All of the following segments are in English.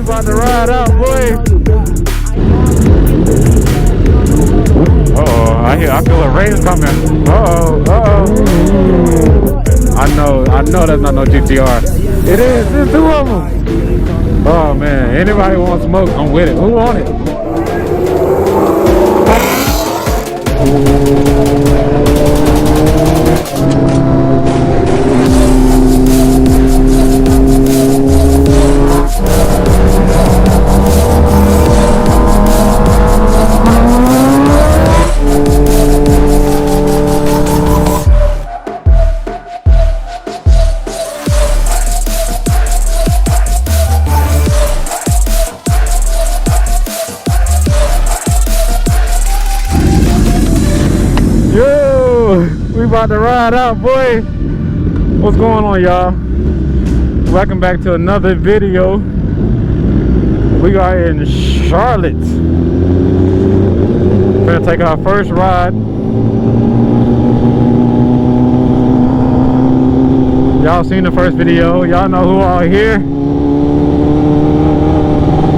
about to ride out, boy. Uh-oh, I feel a race coming. Uh-oh. I know that's not no GTR. It is, there's two of them. Oh man, anybody want smoke, I'm with it. Who want it? We about to ride out, boy. What's going on, y'all? Welcome back to another video. We are in Charlotte. We're gonna take our first ride. Y'all seen the first video. Y'all know who are here.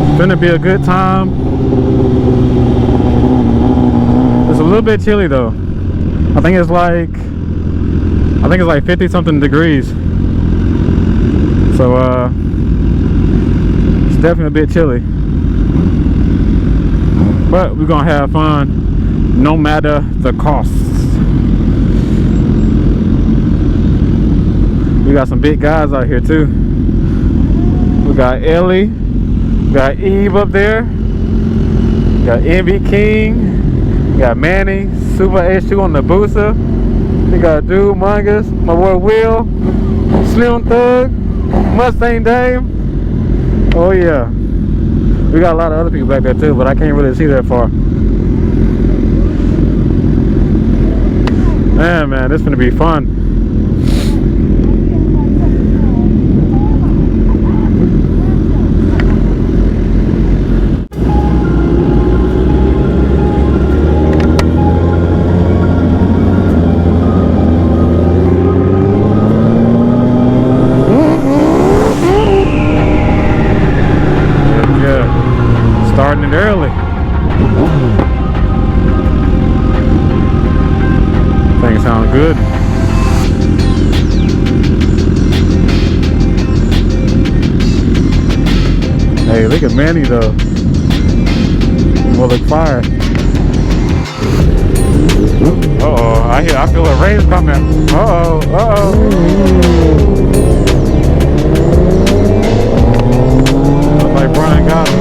It's gonna be a good time. It's a little bit chilly though. I think it's like 50 something degrees. So it's definitely a bit chilly. But we're gonna have fun no matter the cost. We got some big guys out here too. We got Ellie, we got Eve up there, we got Envy King. We got Manny, Super H2 on the booster. We got Dude, Mungus, my boy Will, Slim Thug, Mustang Dame. Oh yeah. We got a lot of other people back there too, but I can't really see that far. Man, this is gonna be fun. Starting it early. Things sound good. Hey, look at Manny though. He will look fire. Uh-oh, I feel a race coming. Uh-oh. Looks like Brian got him.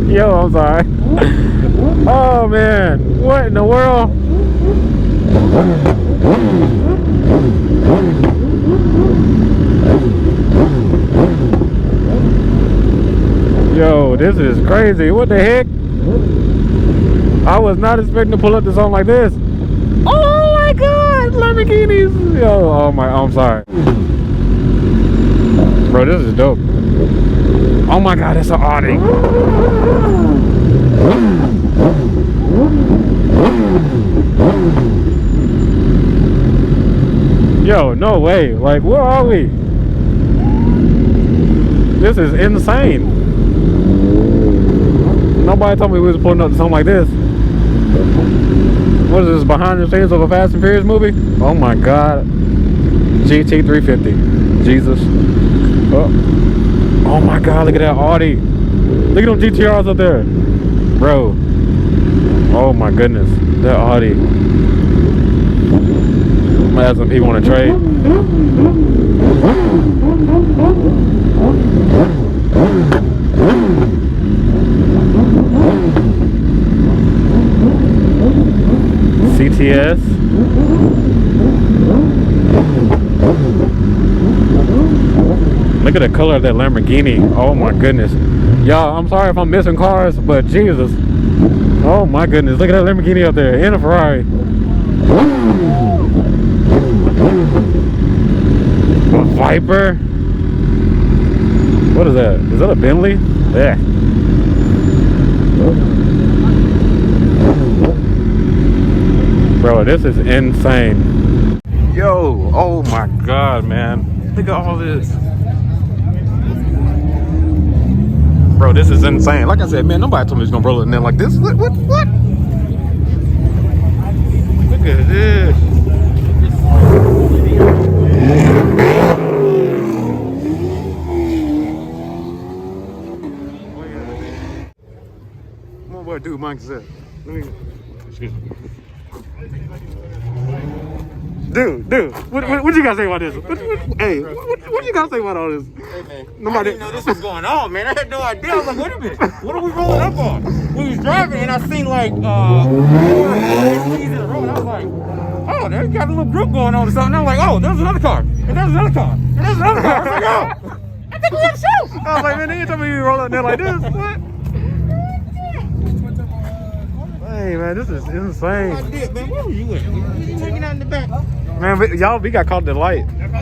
Yo, I'm sorry. Oh man, what in the world? Yo, this is crazy. What the heck? I was not expecting to pull up to something like this. Oh my god, Lamborghinis. Yo, oh my, I'm sorry. Bro, this is dope. Oh my god, it's an Audi. Yo, no way. Like, where are we? This is insane. Nobody told me we was pulling up to something like this. What is this, behind the scenes of a Fast and Furious movie? Oh my god. GT350. Jesus. Oh my god, look at that Audi. Look at them GTRs up there. Bro. Oh my goodness. That Audi. I'm gonna have some people want to trade. CTS. Look at the color of that Lamborghini. Oh my goodness. Y'all, I'm sorry if I'm missing cars, but Jesus. Oh my goodness. Look at that Lamborghini up there and a Ferrari. A Viper. What is that? Is that a Bentley? Yeah. Bro, this is insane. Yo, oh my god, man. Look at all this. Bro, this is insane. Like I said, man, nobody told me it's gonna roll in there like this. What? Look at this. Come on, boy, dude, Mike said. Let me. Excuse me. Dude, what you gotta say about this? Hey, what you gotta say about all this? Hey man, Nobody I didn't know this was going on, man. I had no idea. I was like, wait a minute, what are we rolling up on? We was driving and I seen like SUVs in the road. And I was like, oh, they got a little group going on or something. I was like, oh, there's another car, and there's another car, and there's another car. I was like, oh, I think we have a show. I was like, man, they ain't told me you roll out there like this. What? Hey, man, this is insane. I did, man. Where were you at? You taking out in the back? Man, y'all, we got caught at the light. And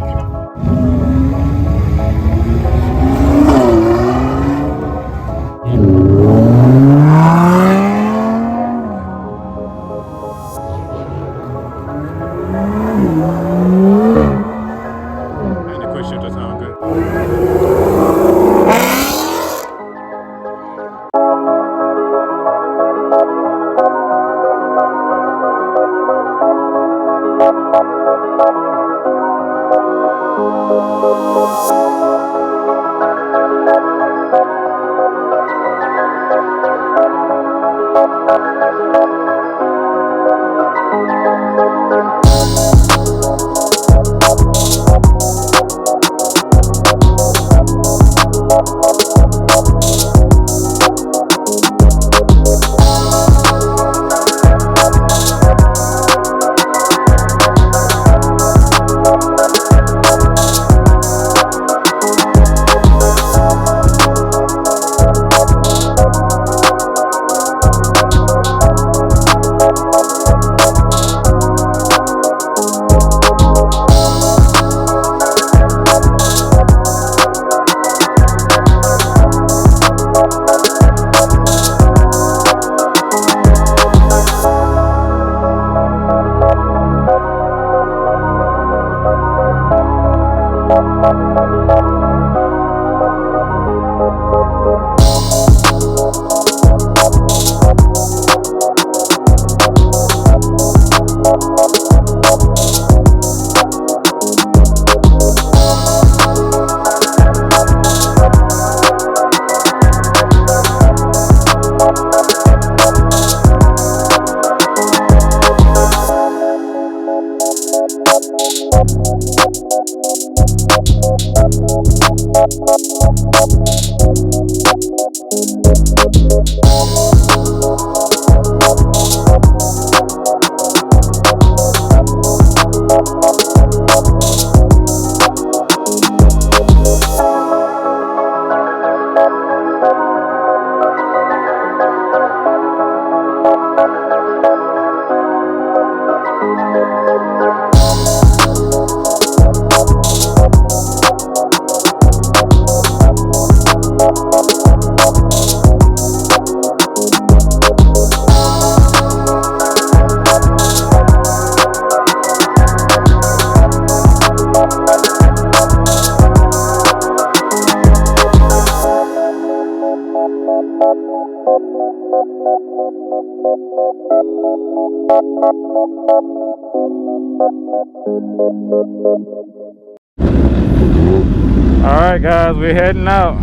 the quick shifter sound good. Alright guys, we're heading out.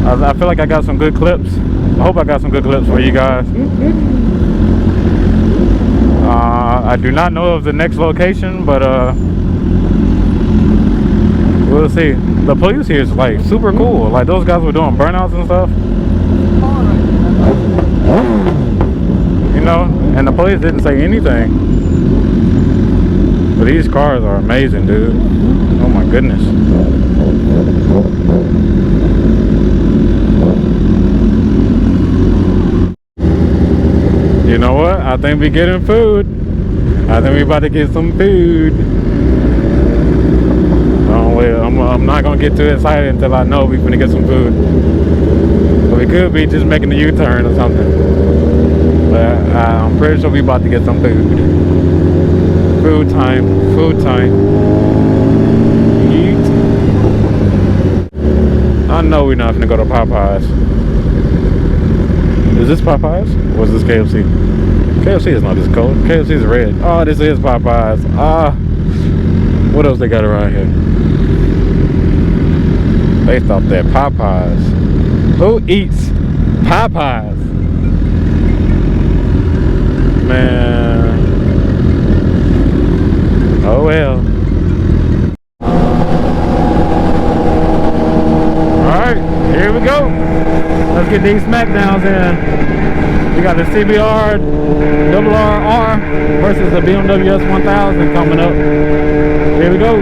I feel like I got some good clips. I hope I got some good clips for you guys. I do not know of the next location, but we'll see. The police here is like super cool. Like those guys were doing burnouts and stuff. You know, and the police didn't say anything. But these cars are amazing, dude. Oh my goodness. You know what? I think we getting food. I think we about to get some food. Oh well, I'm not gonna get too excited until I know we finna get some food. But we could be just making a U-turn or something. But I'm pretty sure we about to get some food. Food time. Food time. Eat. I know we're not gonna go to Popeyes. Is this Popeyes? Or is this KFC? KFC is not this cold. KFC is red. Oh, this is Popeyes. What else they got around here? They thought that Popeyes. Who eats Popeyes? Man. Oh well. Alright, here we go. Let's get these SmackDowns in. We got the CBR-RR versus the BMW S1000 coming up. Here we go.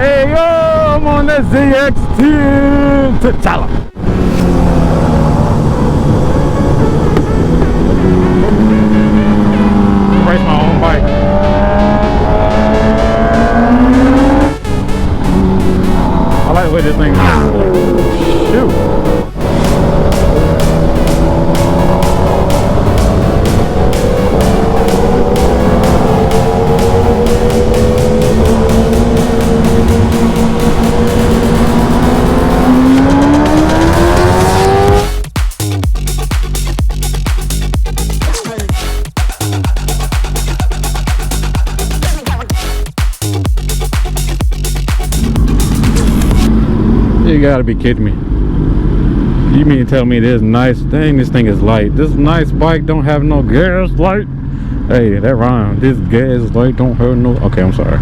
Hey yo, I'm on that ZX10 T'Challa. Race my own bike. I like the way this thing moves. Shoot. You gotta be kidding me. You mean to tell me this nice thing, this thing is light. This nice bike don't have no gas light? Hey, that rhyme. This gas light don't have no... Okay, I'm sorry.